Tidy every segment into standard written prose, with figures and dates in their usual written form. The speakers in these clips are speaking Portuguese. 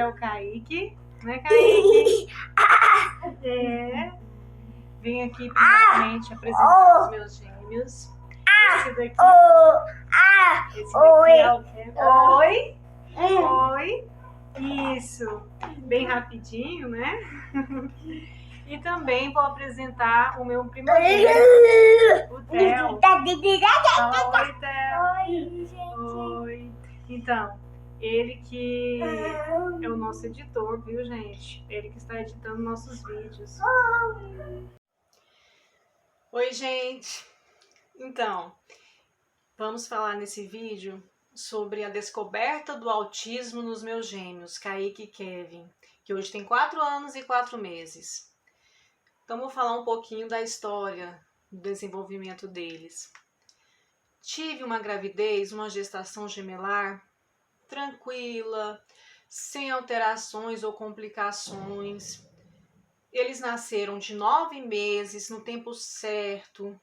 é o Kaique, né, Kaique? Vim aqui primeiramente apresentar os meus gêmeos. Esse daqui é o Kevin. Oi. Isso. Bem rapidinho, né? E também vou apresentar o meu primogênito, o Theo. Fala oi, Theo. Oi, gente. Oi. Então, ele que é o nosso editor, viu, gente? Ele que está editando nossos vídeos. Oi, gente. Então, vamos falar nesse vídeo sobre a descoberta do autismo nos meus gêmeos, Kaique e Kevin, que hoje tem 4 anos e 4 meses. Então, vou falar um pouquinho da história do desenvolvimento deles. Tive uma gravidez, uma gestação gemelar tranquila, sem alterações ou complicações. Eles nasceram de 9 meses, no tempo certo.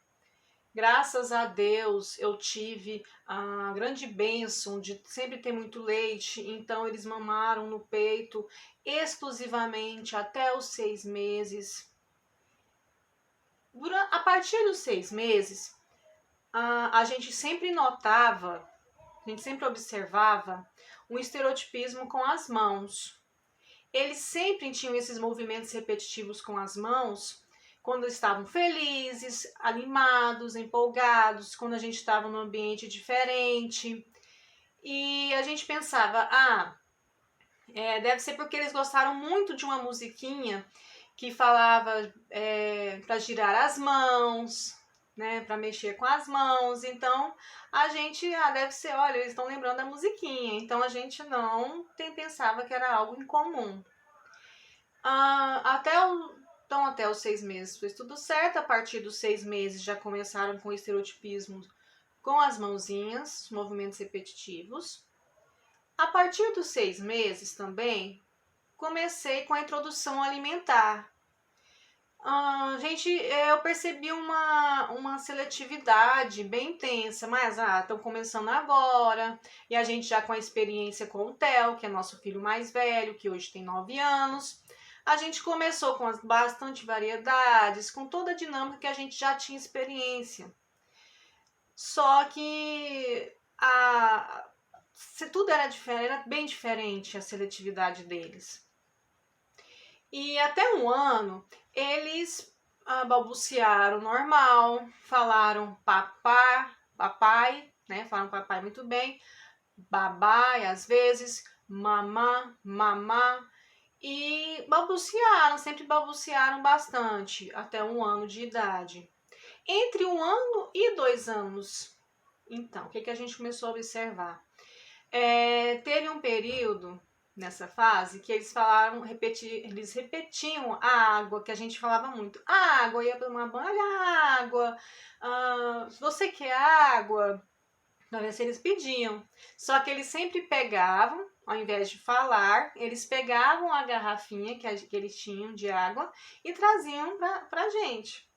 Graças a Deus, eu tive a grande bênção de sempre ter muito leite, então eles mamaram no peito exclusivamente até os 6 meses. A partir dos 6 meses, a gente sempre notava, a gente sempre observava um estereotipismo com as mãos. Eles sempre tinham esses movimentos repetitivos com as mãos quando estavam felizes, animados, empolgados, quando a gente estava num ambiente diferente. E a gente pensava, deve ser porque eles gostaram muito de uma musiquinha que falava para girar as mãos, né, para mexer com as mãos. Então a gente, deve ser, olha, eles estão lembrando da musiquinha. Então a gente não pensava que era algo incomum. Até os 6 meses fez tudo certo. A partir dos 6 meses já começaram com estereotipismo com as mãozinhas, movimentos repetitivos. A partir dos 6 meses também comecei com a introdução alimentar. Eu percebi uma seletividade bem intensa, mas estão começando agora, e a gente já com a experiência com o Theo, que é nosso filho mais velho, que hoje tem 9 anos, a gente começou com bastante variedades, com toda a dinâmica que a gente já tinha experiência. Só que se tudo era diferente, era bem diferente a seletividade deles. E até 1 ano, eles balbuciaram normal, falaram papai, né? Falaram papai muito bem, babai às vezes, mamá, mamá. E sempre balbuciaram bastante, até 1 ano de idade. Entre 1 ano e 2 anos, então, o que a gente começou a observar? Teve um período nessa fase que eles eles repetiam a água, que a gente falava muito. A água, ia tomar banho, olha a água. Você quer água? Pra ver se eles pediam. Só que eles sempre pegavam, ao invés de falar, eles pegavam a garrafinha que eles tinham de água e traziam pra gente.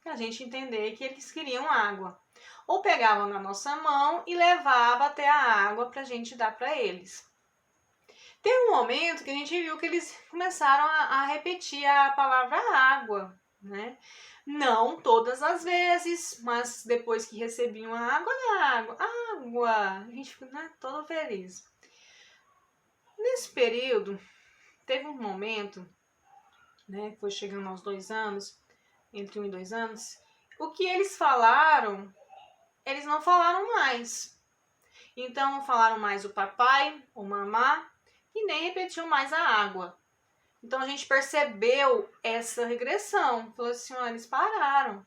Pra gente entender que eles queriam água. Ou pegavam na nossa mão e levava até a água pra gente dar pra eles. Tem um momento que a gente viu que eles começaram a repetir a palavra água, né? Não todas as vezes, mas depois que recebiam a água, olha a água, água, a gente ficou, né, todo feliz. Nesse período, teve um momento, né, foi chegando aos 2 anos, entre 1 e 2 anos, o que eles falaram, eles não falaram mais. Então, não falaram mais o papai, o mamá, e nem repetiam mais a água. Então, a gente percebeu essa regressão. Falou assim, olha, eles pararam.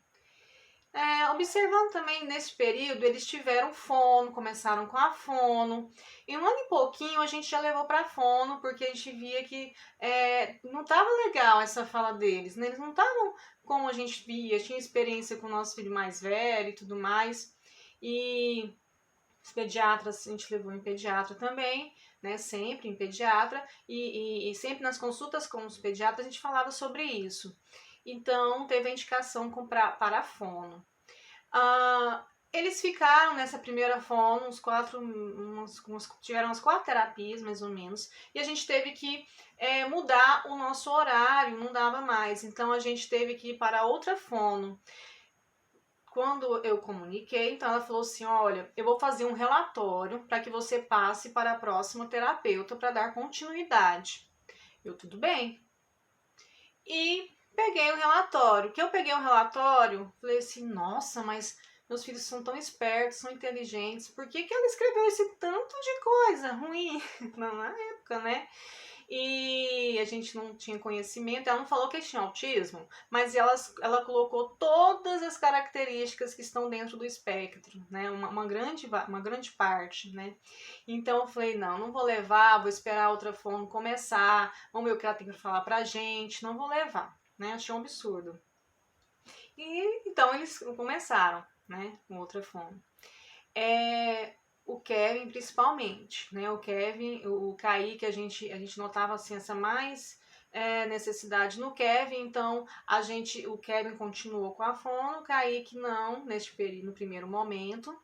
Observando também, nesse período, eles tiveram fono, começaram com a fono. Em 1 ano e pouquinho, a gente já levou para fono, porque a gente via que não estava legal essa fala deles, né? Eles não estavam como a gente via, tinha experiência com o nosso filho mais velho e tudo mais. E os pediatras, a gente levou em pediatra também, né? Sempre em pediatra, e sempre nas consultas com os pediatras a gente falava sobre isso. Então, teve a indicação para fono. eles ficaram nessa primeira fono, tiveram umas 4 terapias, mais ou menos, e a gente teve que mudar o nosso horário, não dava mais, então a gente teve que ir para outra fono. Quando eu comuniquei, então ela falou assim, olha, eu vou fazer um relatório para que você passe para a próxima terapeuta para dar continuidade. Eu, tudo bem. E peguei o relatório. Que eu peguei o relatório, falei assim, nossa, mas meus filhos são tão espertos, são inteligentes, por que ela escreveu esse tanto de coisa ruim na época, né? E a gente não tinha conhecimento, ela não falou que tinha autismo, mas ela colocou todas as características que estão dentro do espectro, né? Uma grande parte, né? Então eu falei, não vou levar, vou esperar a outra fono começar, vamos ver o que ela tem para falar pra gente, não vou levar, né? Achei um absurdo. E então eles começaram, né? Com outra fono. O Kevin principalmente, né? O Kevin, o Kaique, a gente notava assim essa mais necessidade no Kevin, então o Kevin continuou com a fono, o Kaique não, no primeiro momento.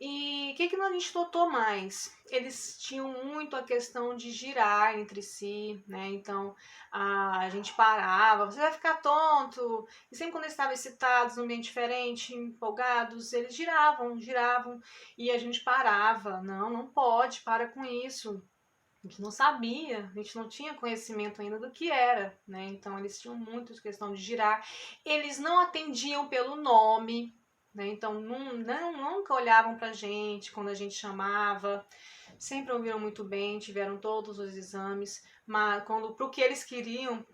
E o que a gente notou mais? Eles tinham muito a questão de girar entre si, né? Então a gente parava, você vai ficar tonto. E sempre quando eles estavam excitados, num ambiente diferente, empolgados, eles giravam. E a gente parava. Não pode, para com isso. A gente não sabia, a gente não tinha conhecimento ainda do que era, né? Então eles tinham muito questão de girar. Eles não atendiam pelo nome, né? Então nunca olhavam pra gente quando a gente chamava. Sempre ouviram muito bem, tiveram todos os exames, mas pro que eles queriam,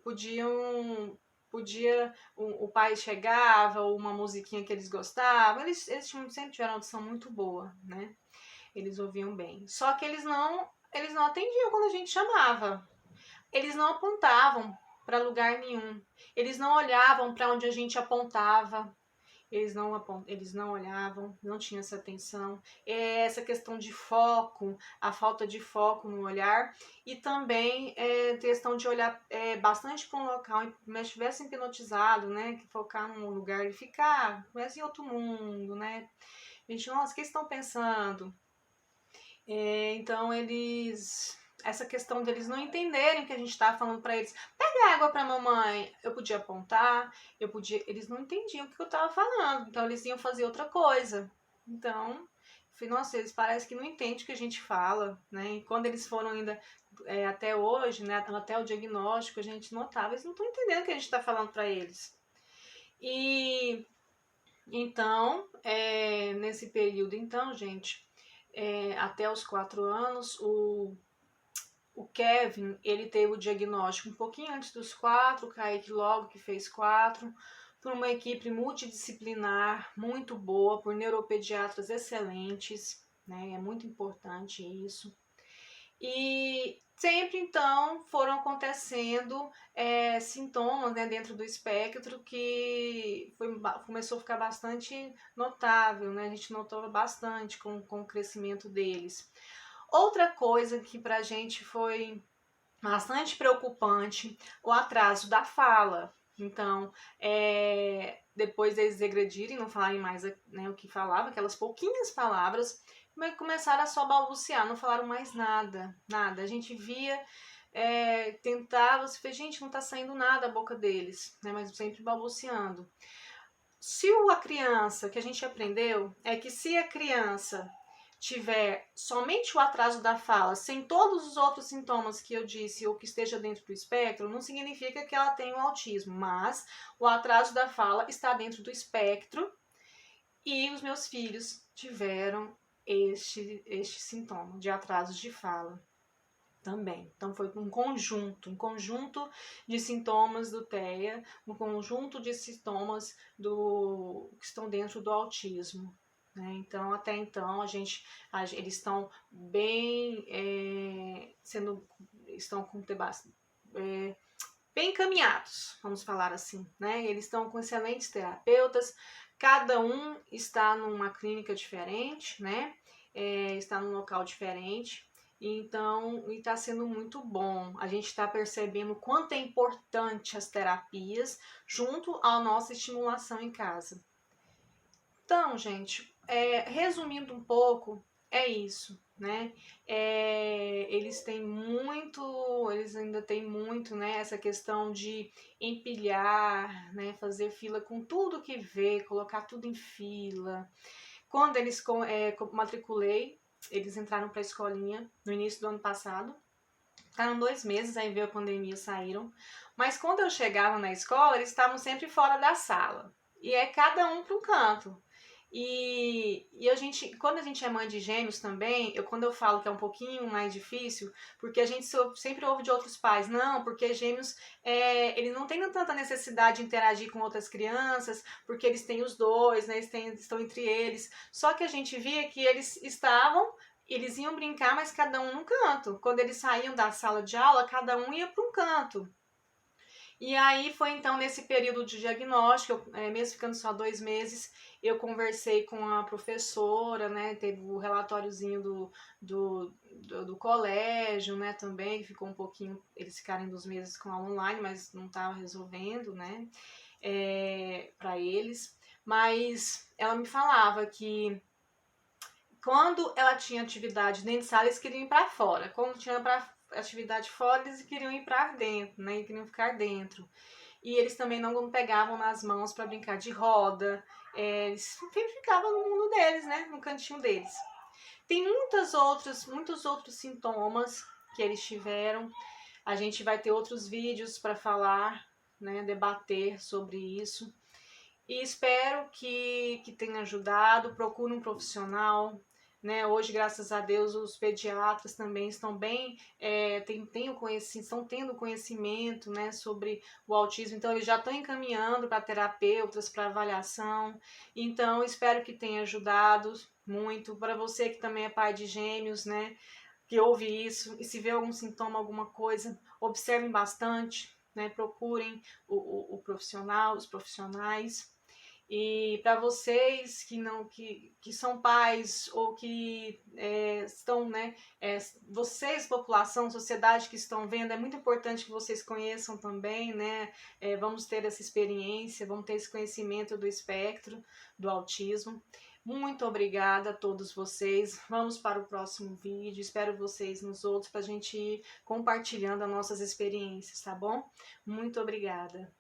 o pai chegava, ou uma musiquinha que eles gostavam, eles sempre tiveram uma audição muito boa, né? Eles ouviam bem. Só que eles não atendiam quando a gente chamava. Eles não apontavam para lugar nenhum. Eles não olhavam para onde a gente apontava. Eles não olhavam, não tinham essa atenção. Essa questão de foco, a falta de foco no olhar. E também questão de olhar bastante para um local, mas estivesse hipnotizado, né? Que focar num lugar e ficar, estivesse em outro mundo, né? Gente, nossa, o que estão pensando? Então essa questão deles não entenderem o que a gente estava falando para eles, pega água para mamãe, eu podia apontar, eles não entendiam o que eu estava falando, então eles iam fazer outra coisa. Então, eu falei, nossa, eles parecem que não entendem o que a gente fala, né? E quando eles foram ainda até hoje, né, até o diagnóstico, a gente notava, eles não estão entendendo o que a gente está falando para eles. E então, nesse período, então, gente, até os 4 anos, o Kevin, ele teve o diagnóstico um pouquinho antes dos 4, o Kaique logo que fez 4, por uma equipe multidisciplinar muito boa, por neuropediatras excelentes, né? É muito importante isso. E sempre então foram acontecendo sintomas, né, dentro do espectro que começou a ficar bastante notável, né? A gente notou bastante com o crescimento deles. Outra coisa que pra gente foi bastante preocupante, o atraso da fala. Então, depois deles regredirem, não falarem mais, né, o que falava, aquelas pouquinhas palavras, começaram a só balbuciar, não falaram mais nada. A gente via, tentava, se fez, gente, não tá saindo nada da boca deles, né, mas sempre balbuciando. Se a criança, que a gente aprendeu, é que se a criança tiver somente o atraso da fala, sem todos os outros sintomas que eu disse ou que esteja dentro do espectro, não significa que ela tem o autismo, mas o atraso da fala está dentro do espectro e os meus filhos tiveram este sintoma de atraso de fala também. Então foi um conjunto de sintomas do TEA, um conjunto de sintomas que estão dentro do autismo. Né? Então, até então, eles estão bem bem encaminhados, vamos falar assim, né? Eles estão com excelentes terapeutas, cada um está numa clínica diferente, né? Está num local diferente. Então, está sendo muito bom. A gente está percebendo o quanto é importante as terapias junto à nossa estimulação em casa. Então, gente, resumindo um pouco, é isso, né? Eles têm muito, eles ainda têm muito, né? Essa questão de empilhar, né? Fazer fila com tudo que vê, colocar tudo em fila. Quando eles matriculei, eles entraram para a escolinha no início do ano passado. Ficaram 2 meses, aí veio a pandemia, saíram. Mas quando eu chegava na escola, eles estavam sempre fora da sala. E é cada um para um canto. E a gente, quando a gente é mãe de gêmeos também, quando eu falo que é um pouquinho mais difícil, porque a gente sempre ouve de outros pais, não, porque gêmeos, eles não têm tanta necessidade de interagir com outras crianças, porque eles têm os dois, né, estão entre eles. Só que a gente via que eles iam brincar, mas cada um num canto. Quando eles saíam da sala de aula, cada um ia para um canto. E aí foi então nesse período de diagnóstico, mesmo ficando só 2 meses, eu conversei com a professora, né? Teve o relatóriozinho do colégio, né? Também ficou um pouquinho, eles ficarem 2 meses com aula online, mas não estava resolvendo, né? Para eles. Mas ela me falava que quando ela tinha atividade dentro de sala, eles queriam ir para fora. Quando tinha atividade fora, eles queriam ir para dentro, né? Eles queriam ficar dentro. E eles também não pegavam nas mãos para brincar de roda. Eles sempre ficavam no mundo deles, né? No cantinho deles. Tem muitos outros sintomas que eles tiveram. A gente vai ter outros vídeos para falar, né? Debater sobre isso. E espero que tenha ajudado. Procure um profissional. Né? Hoje, graças a Deus, os pediatras também estão bem, estão tendo conhecimento, né, sobre o autismo, então eles já estão encaminhando para terapeutas, para avaliação. Então, espero que tenha ajudado muito. Para você que também é pai de gêmeos, né, que ouve isso, e se vê algum sintoma, alguma coisa, observem bastante, né, procurem o profissional, os profissionais. E para vocês que são pais ou que estão, né, vocês, população, sociedade que estão vendo, é muito importante que vocês conheçam também, né? Vamos ter essa experiência, vamos ter esse conhecimento do espectro do autismo. Muito obrigada a todos vocês. Vamos para o próximo vídeo. Espero vocês nos outros para a gente ir compartilhando as nossas experiências, tá bom? Muito obrigada.